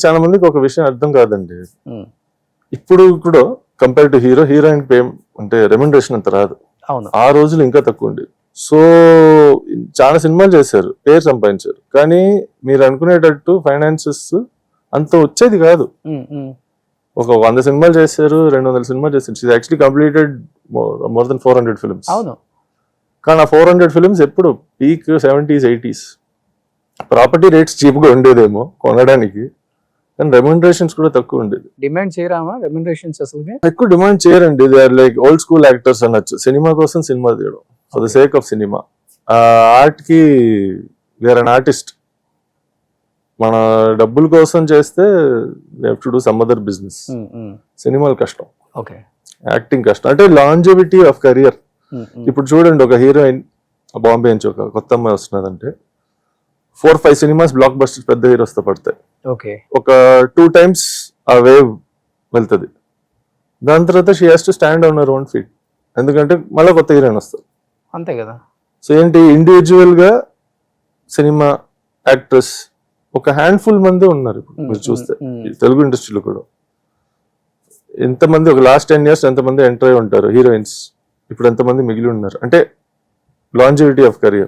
చాలా మందికి ఒక విషయం అర్థం కాదండి. ఇప్పుడు కూడా కంపేర్ టు హీరోయిన్ అంటే రెమ్యునరేషన్ అంత రాదు. అవును. ఆ రోజులు ఇంకా తక్కువ ఉండేది. సో చాలా సినిమాలు చేశారు, పేరు సంపాదించారు, కానీ మీరు అనుకునేటట్టు ఫైనాన్సెస్ అంత వచ్చేది కాదు. ఒక 100 సినిమాలు చేశారు, 200 సినిమాలు చేశారు. Actually completed more than 400 films. అవును. కానీ ఆ 400 ఫిల్మ్స్ ఎప్పుడు peak 70s 80s. Property rates చీప్గా ఉండేదేమో కొనడానికి, కానీ రెమ్యునరేషన్స్ కూడా తక్కువ ఉండేది. డిమాండ్ చేయరామా రెమ్యునరేషన్స్ అసలు? ఎక్కువ డిమాండ్ చేయరండి. They are like old school actors అనొచ్చు. సినిమా కోసం సినిమా తీయడం, for the sake of cinema. Art కి వేర్ అన్ ఆర్టిస్ట్. మన డబ్బుల కోసం చేస్తే to do some other business. సినిమాలు కష్టం, ఓకే, యాక్టింగ్ కష్టం. అంటే లాంజివిటీ ఆఫ్ కెరియర్. ఇప్పుడు చూడండి, ఒక హీరోయిన్ బాంబే నుంచి ఒక కొత్త అమ్మాయి వస్తున్నదంటే 4-5 సినిమాస్ బ్లాక్ బస్టర్స్ పెద్ద హీరోస్తో పడతాయి. ఓకే, ఒక 2 times ఆ వేవ్ వెళ్తుంది. దాని తర్వాత she has to stand on her own feet. ఎందుకంటే మళ్ళీ కొత్త హీరోయిన్ వస్తారు. అంతే కదా. సో ఏంటి, ఇండివిజువల్ గా సినిమా యాక్ట్రెస్ ఒక హ్యాండ్ఫుల్ మంది ఉన్నారు ఇప్పుడు మీరు చూస్తే. తెలుగు ఇండస్ట్రీలో కూడా ఎంతమంది, ఒక లాస్ట్ 10 years ఎంతమంది ఎంటర్ అయి ఉంటారు హీరోయిన్స్, ఇప్పుడు ఎంతమంది మిగిలి ఉన్నారు. అంటే లాంజివిటీ ఆఫ్ కెరియర్.